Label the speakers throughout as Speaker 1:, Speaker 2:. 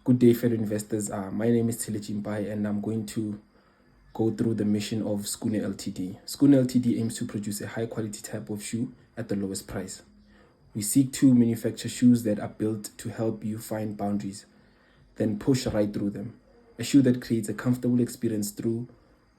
Speaker 1: Good day, fellow investors. My name is Tile Jimpai, and I'm going to go through the mission of Skoene LTD. Skoene LTD aims to produce a high-quality type of shoe at the lowest price. We seek to manufacture shoes that are built to help you find boundaries, then push right through them. A shoe that creates a comfortable experience through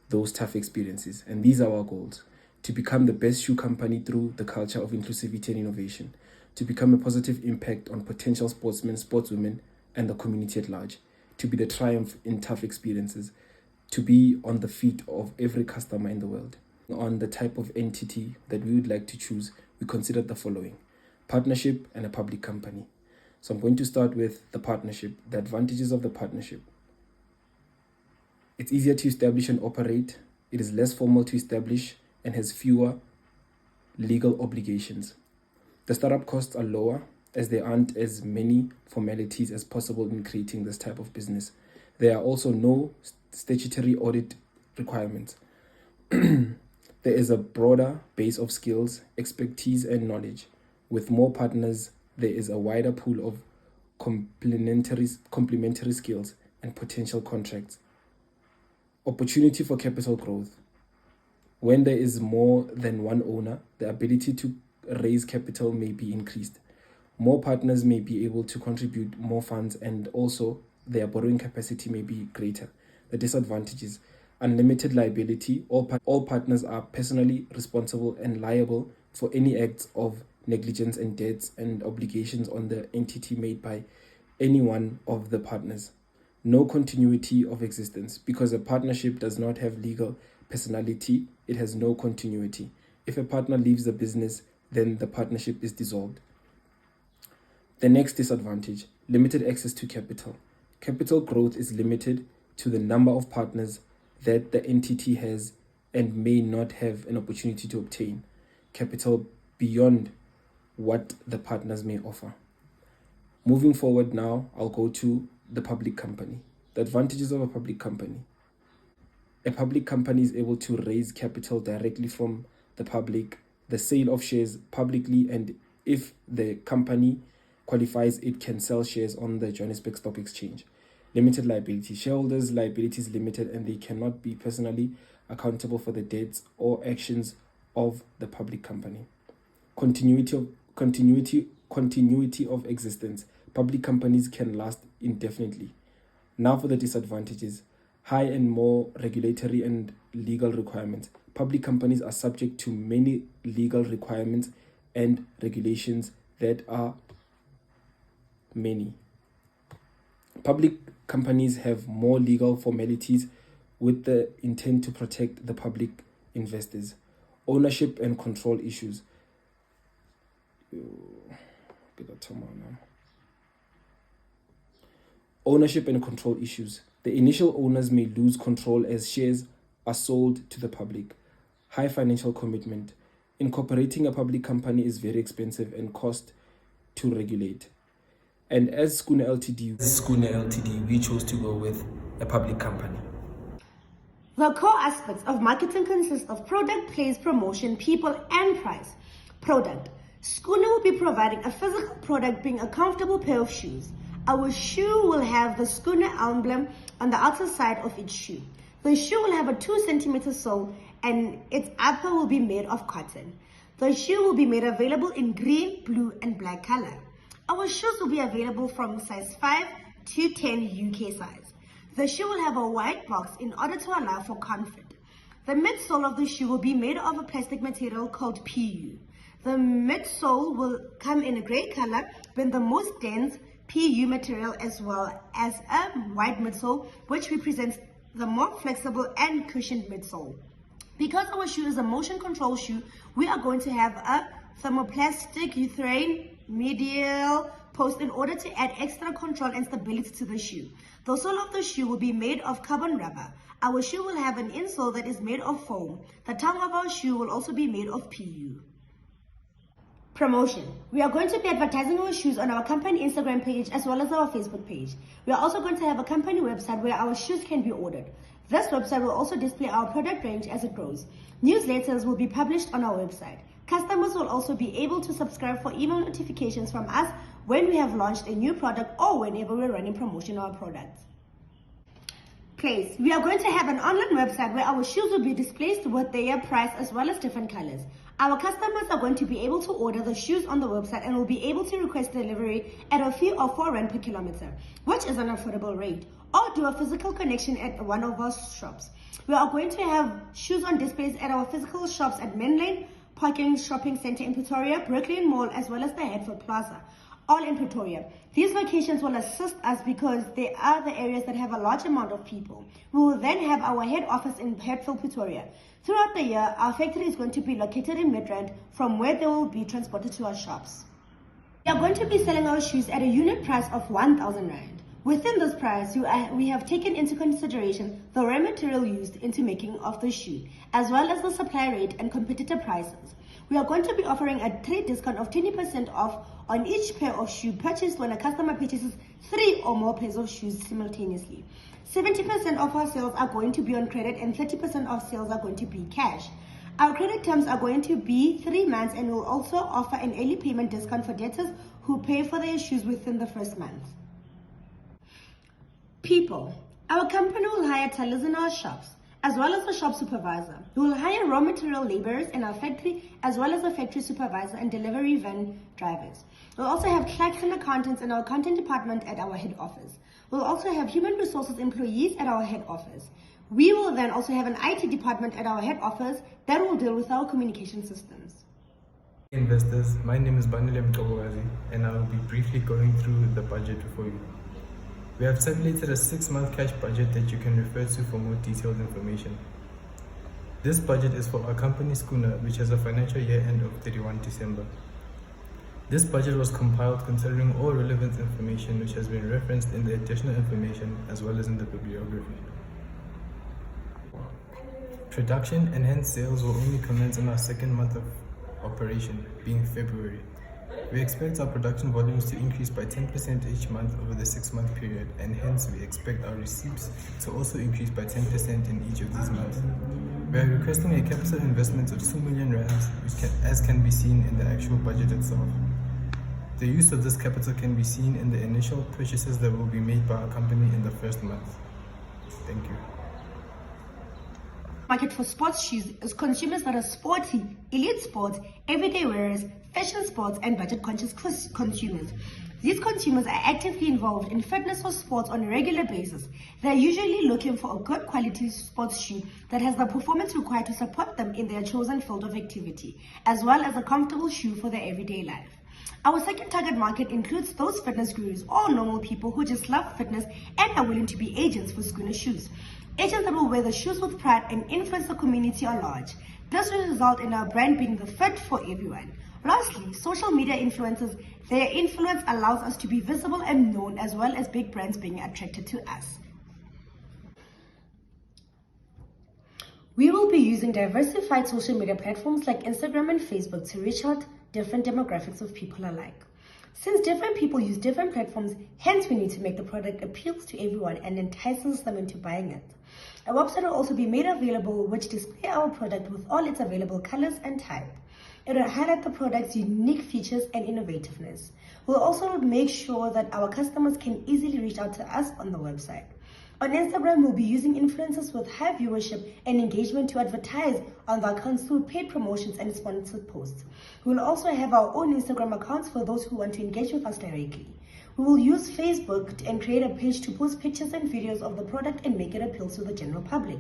Speaker 1: those tough experiences. And these are our goals: to become the best shoe company through the culture of inclusivity and innovation, to become a positive impact on potential sportsmen, sportswomen, and the community at large, to be the triumph in tough experiences, to be on the feet of every customer in the world. On the type of entity that we would like to choose, we considered the following: partnership and a public company. So I'm going to start with the partnership. The advantages of the partnership: it's easier to establish and operate, it is less formal to establish, and has fewer legal obligations. The startup costs are lower, as there aren't as many formalities as possible in creating this type of business. There are also no statutory audit requirements. There is a broader base of skills, expertise, and knowledge. With more partners, there is a wider pool of complementary skills and potential contracts. Opportunity for capital growth. When there is more than one owner, the ability to raise capital may be increased. More partners may be able to contribute more funds, and also their borrowing capacity may be greater. The disadvantages: unlimited liability. All partners are personally responsible and liable for any acts of negligence and debts and obligations on the entity made by any one of the partners. No continuity of existence. Because a partnership does not have legal personality, it has no continuity. If a partner leaves the business, then the partnership is dissolved. The next disadvantage: limited access to capital. Capital growth is limited to the number of partners that the entity has and may not have an opportunity to obtain capital beyond what the partners may offer. Moving forward now, I'll go to the public company. The advantages of a public company: a public company is able to raise capital directly from the public, the sale of shares publicly, and if the company qualifies, it can sell shares on the Johannesburg Stock Exchange. Limited liability. Shareholders' liability is limited, and they cannot be personally accountable for the debts or actions of the public company. Continuity of existence. Public companies can last indefinitely. Now for the disadvantages: high and more regulatory and legal requirements. Public companies are subject to many legal requirements and regulations that are many. Public companies have more legal formalities with the intent to protect the public investors. Ownership and control issues. Ownership and control issues. The initial owners may lose control as shares are sold to the public. High financial commitment. Incorporating a public company is very expensive and cost to regulate. And as Skoene LTD, we chose to go with a public company.
Speaker 2: The core aspects of marketing consist of product, place, promotion, people, and price. Product. Skoene will be providing a physical product, being a comfortable pair of shoes. Our shoe will have the Skoene emblem on the outer side of its shoe. The shoe will have a 2-centimeter sole, and its upper will be made of cotton. The shoe will be made available in green, blue, and black color. Our shoes will be available from size 5 to 10 UK size. The shoe will have a white box in order to allow for comfort. The midsole of the shoe will be made of a plastic material called PU. The midsole will come in a grey color with the most dense PU material, as well as a white midsole, which represents the more flexible and cushioned midsole. Because our shoe is a motion control shoe, we are going to have a thermoplastic urethane medial post in order to add extra control and stability to the shoe. The sole of the shoe will be made of carbon rubber. Our shoe will have an insole that is made of foam. The tongue of our shoe will also be made of PU. Promotion. We are going to be advertising our shoes on our company Instagram page as well as our Facebook page. We are also going to have a company website where our shoes can be ordered. This website will also display our product range as it grows. Newsletters will be published on our website. Customers will also be able to subscribe for email notifications from us when we have launched a new product or whenever we're running promotion on our products. Place. We are going to have an online website where our shoes will be displayed with their price as well as different colors. Our customers are going to be able to order the shoes on the website and will be able to request delivery at a fee of 4 Rand per kilometer, which is an affordable rate, or do a physical connection at one of our shops. We are going to have shoes on displays at our physical shops at Main Lane, Parking Shopping Center in Pretoria, Brooklyn Mall, as well as the Hertford Plaza, all in Pretoria. These locations will assist us because they are the areas that have a large amount of people. We will then have our head office in Hertford, Pretoria. Throughout the year, our factory is going to be located in Midrand, from where they will be transported to our shops. We are going to be selling our shoes at a unit price of 1,000 Rand. Within this price, we have taken into consideration the raw material used into making of the shoe, as well as the supply rate and competitor prices. We are going to be offering a trade discount of 20% off on each pair of shoe purchased when a customer purchases 3 or more pairs of shoes simultaneously. 70% of our sales are going to be on credit and 30% of sales are going to be cash. Our credit terms are going to be 3 months, and we'll also offer an early payment discount for debtors who pay for their shoes within the first month. People. Our company will hire tellers in our shops, as well as a shop supervisor. We will hire raw material laborers in our factory, as well as a factory supervisor and delivery van drivers. We'll also have clerks and accountants in our accounting department at our head office. We'll also have human resources employees at our head office. We will then also have an IT department at our head office that will deal with our communication systems.
Speaker 3: Investors, my name is Banile Mkobogazi, and I will be briefly going through the budget for you. We have tabulated a 6-month cash budget that you can refer to for more detailed information. This budget is for our company Skoene, which has a financial year end of 31 December. This budget was compiled considering all relevant information which has been referenced in the additional information as well as in the bibliography. Production and hence sales will only commence in our 2nd month of operation, being February. We expect our production volumes to increase by 10% each month over the 6-month period, and hence we expect our receipts to also increase by 10% in each of these months. We are requesting a capital investment of 2 million rands, as can be seen in the actual budget itself. The use of this capital can be seen in the initial purchases that will be made by our company in the 1st month. Thank you.
Speaker 2: Market for sports shoes is consumers that are sporty, elite sports, everyday wearers, fashion sports, and budget-conscious consumers. These consumers are actively involved in fitness or sports on a regular basis. They are usually looking for a good quality sports shoe that has the performance required to support them in their chosen field of activity, as well as a comfortable shoe for their everyday life. Our second target market includes those fitness gurus or normal people who just love fitness and are willing to be agents for Skoene shoes. Agents that will wear the shoes with pride and influence the community at large. This will result in our brand being the fit for everyone. Lastly, social media influencers. Their influence allows us to be visible and known, as well as big brands being attracted to us. We will be using diversified social media platforms like Instagram and Facebook to reach out different demographics of people alike. Since different people use different platforms, hence we need to make the product appeals to everyone and entices them into buying it. A website will also be made available which display our product with all its available colors and type. It will highlight the product's unique features and innovativeness. We'll also make sure that our customers can easily reach out to us on the website. On Instagram, we'll be using influencers with high viewership and engagement to advertise on the accounts through paid promotions and sponsored posts. We will also have our own Instagram accounts for those who want to engage with us directly. We will use Facebook and create a page to post pictures and videos of the product and make it appeal to the general public.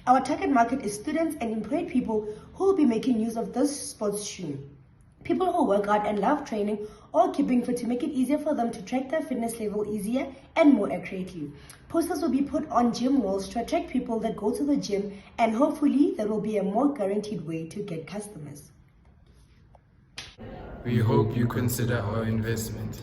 Speaker 2: Our target market is students and employed people who will be making use of this sports shoe. People who work out and love training or keeping fit to make it easier for them to track their fitness level easier and more accurately. Posters will be put on gym walls to attract people that go to the gym, and hopefully there will be a more guaranteed way to get customers.
Speaker 3: We hope you consider our investment.